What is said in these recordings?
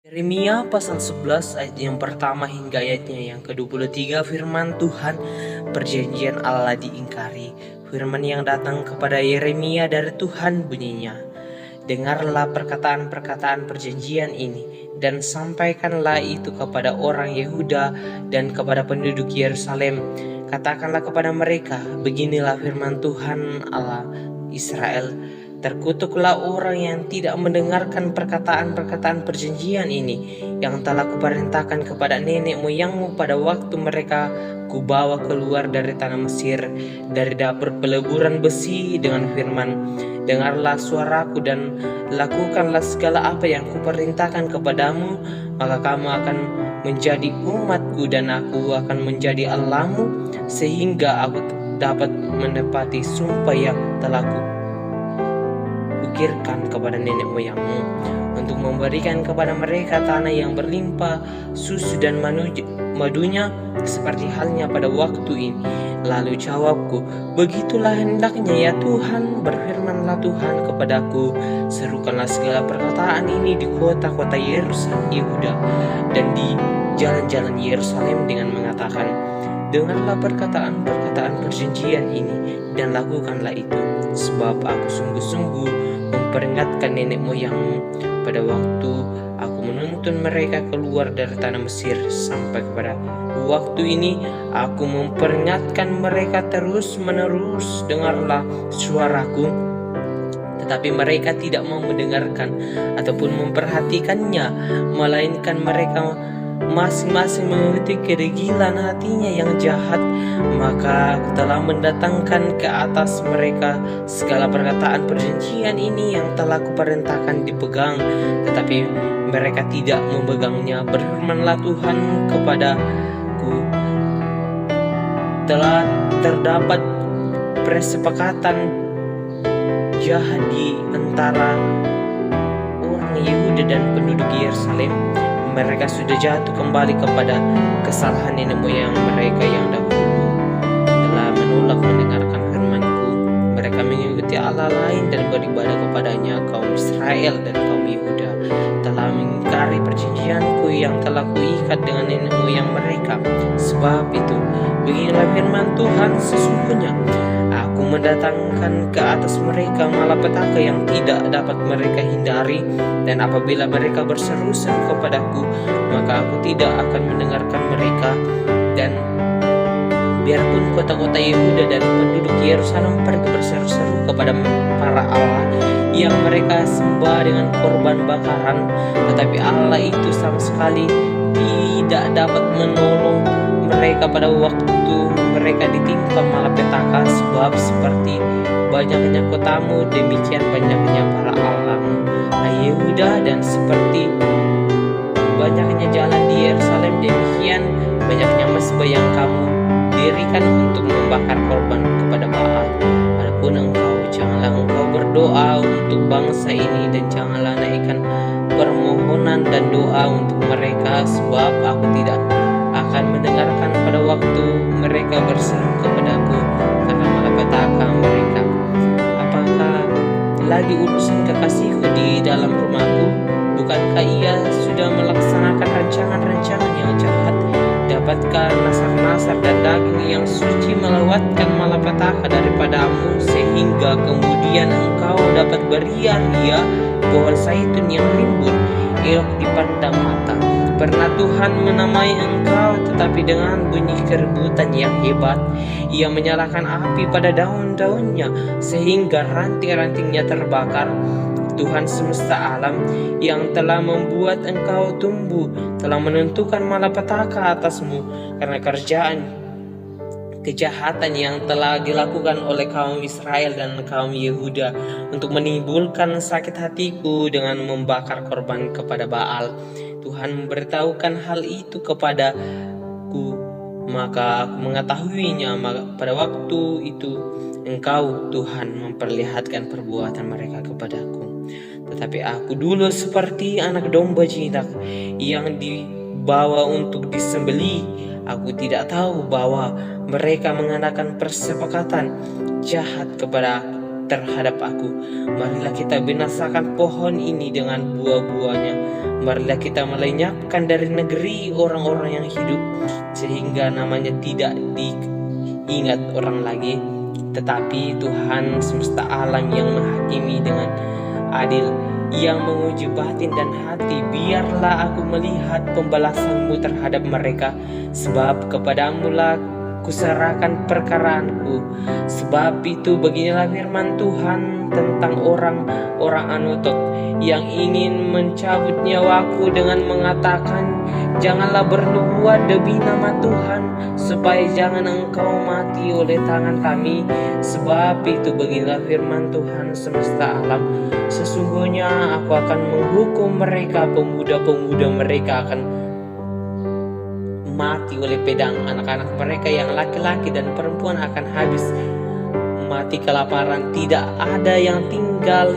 Yeremia pasal 11 ayat yang pertama hingga ayatnya yang ke-23. Firman Tuhan, perjanjian Allah diingkari. Firman yang datang kepada Yeremia dari Tuhan bunyinya, dengarlah perkataan-perkataan perjanjian ini dan sampaikanlah itu kepada orang Yehuda dan kepada penduduk Yerusalem. Katakanlah kepada mereka, beginilah firman Tuhan Allah Israel. Terkutuklah orang yang tidak mendengarkan perkataan-perkataan perjanjian ini yang telah kuperintahkan kepada nenek moyangmu pada waktu mereka kubawa keluar dari tanah Mesir, dari dapur peleburan besi, dengan firman, dengarlah suaraku dan lakukanlah segala apa yang kuperintahkan kepadamu, maka kamu akan menjadi umatku dan aku akan menjadi Allahmu, sehingga aku dapat menepati sumpah yang telah kukirkan kepada nenek moyangmu, untuk memberikan kepada mereka tanah yang berlimpah susu dan madunya, seperti halnya pada waktu ini. Lalu jawabku, begitulah hendaknya ya Tuhan, berfirmanlah Tuhan kepadaku, serukanlah segala perkataan ini di kota-kota Yehuda dan di jalan-jalan Yerusalem dengan mengatakan, dengarlah perkataan-perkataan perjanjian ini dan lakukanlah itu, sebab aku sungguh-sungguh memperingatkan nenek moyangmu pada waktu aku menuntun mereka keluar dari tanah Mesir sampai kepada waktu ini. Aku memperingatkan mereka terus-menerus, dengarlah suaraku, tetapi mereka tidak mau mendengarkan ataupun memperhatikannya, melainkan mereka masing-masing mengikuti kedegilan hatinya yang jahat. Maka aku telah mendatangkan ke atas mereka segala perkataan perjanjian ini yang telah kuperintahkan dipegang, tetapi mereka tidak memegangnya. Berfirmanlah Tuhan kepadaku, telah terdapat persepakatan jahat di antara orang Yehuda dan penduduk Yerusalem. Mereka sudah jatuh kembali kepada kesalahan nenek moyang mereka yang dahulu telah menolak mendengarkan firman-Ku. Mereka mengikuti Allah lain dan beribadah kepadanya. Kaum Israel dan kaum Yehuda telah mengingkari perjanjian-Ku yang telah Kuikat dengan nenek moyang mereka. Sebab itu, beginilah firman Tuhan, sesungguhnya aku mendatangkan ke atas mereka malapetaka yang tidak dapat mereka hindari, dan apabila mereka berseru-seru kepadaku, maka aku tidak akan mendengarkan mereka. Dan biarpun kota-kota Yehuda dan penduduk Yerusalem pergi berseru-seru kepada para Allah yang mereka sembah dengan korban bakaran, tetapi Allah itu sama sekali tidak dapat menolong mereka pada waktu mereka ditimpa malapetaka. Sebab seperti banyaknya kotamu, demikian banyaknya para allahmu, hai Yehuda, dan seperti banyaknya jalan di Yerusalem, demikian banyaknya mezbah yang kamu dirikan untuk membakar korban kepada Baal. Adapun engkau, janganlah engkau berdoa untuk bangsa ini, dan janganlah naikkan permohonan dan doa untuk mereka, sebab aku tidak akan mendengarkan pada waktu mereka berseru kepadaku karena malapetaka mereka. Apakah lagi urusan kekasihku di dalam rumahku? Bukankah ia sudah melaksanakan rancangan-rancangan yang jahat? Dapatkah nasar-nasar dan daging yang suci melewatkan malapetaka daripadamu, sehingga kemudian engkau dapat beria-ria pohon zaitun yang rimbun, elok dipandang mata? Pernah Tuhan menamai engkau, tetapi dengan bunyi keributan yang hebat Ia menyalakan api pada daun-daunnya, sehingga ranting-rantingnya terbakar. Tuhan semesta alam yang telah membuat engkau tumbuh telah menentukan malapetaka atasmu karena kejahatan yang telah dilakukan oleh kaum Israel dan kaum Yehuda, untuk menimbulkan sakit hatiku dengan membakar korban kepada Baal. Tuhan memberitahukan hal itu kepadaku, maka aku mengetahuinya. Pada waktu itu engkau, Tuhan, memperlihatkan perbuatan mereka kepadaku. Tetapi aku dulu seperti anak domba jinak yang dibawa untuk disembelih. Aku tidak tahu bahwa mereka mengadakan persepakatan jahat kepada terhadap aku. Marilah kita binasakan pohon ini dengan buah-buahnya. Marilah kita melenyapkan dari negeri orang-orang yang hidup, sehingga namanya tidak diingat orang lagi. Tetapi Tuhan semesta alam yang menghakimi dengan adil, yang menguji batin dan hati, biarlah aku melihat pembalasan-Mu terhadap mereka, sebab kepadamu-lah kuserahkan perkaraanku. Sebab itu beginilah firman Tuhan tentang orang-orang Anatot yang ingin mencabut nyawaku dengan mengatakan, janganlah bernubuat demi nama Tuhan, supaya jangan engkau mati oleh tangan kami. Sebab itu beginilah firman Tuhan semesta alam, sesungguhnya aku akan menghukum mereka, pemuda-pemuda mereka akan mati oleh pedang, anak-anak mereka yang laki-laki dan perempuan akan habis mati kelaparan. Tidak ada yang tinggal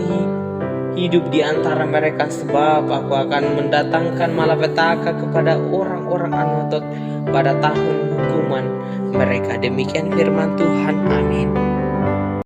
hidup di antara mereka, sebab aku akan mendatangkan malapetaka kepada orang-orang Anatot pada tahun hukuman mereka. Demikian firman Tuhan. Amin.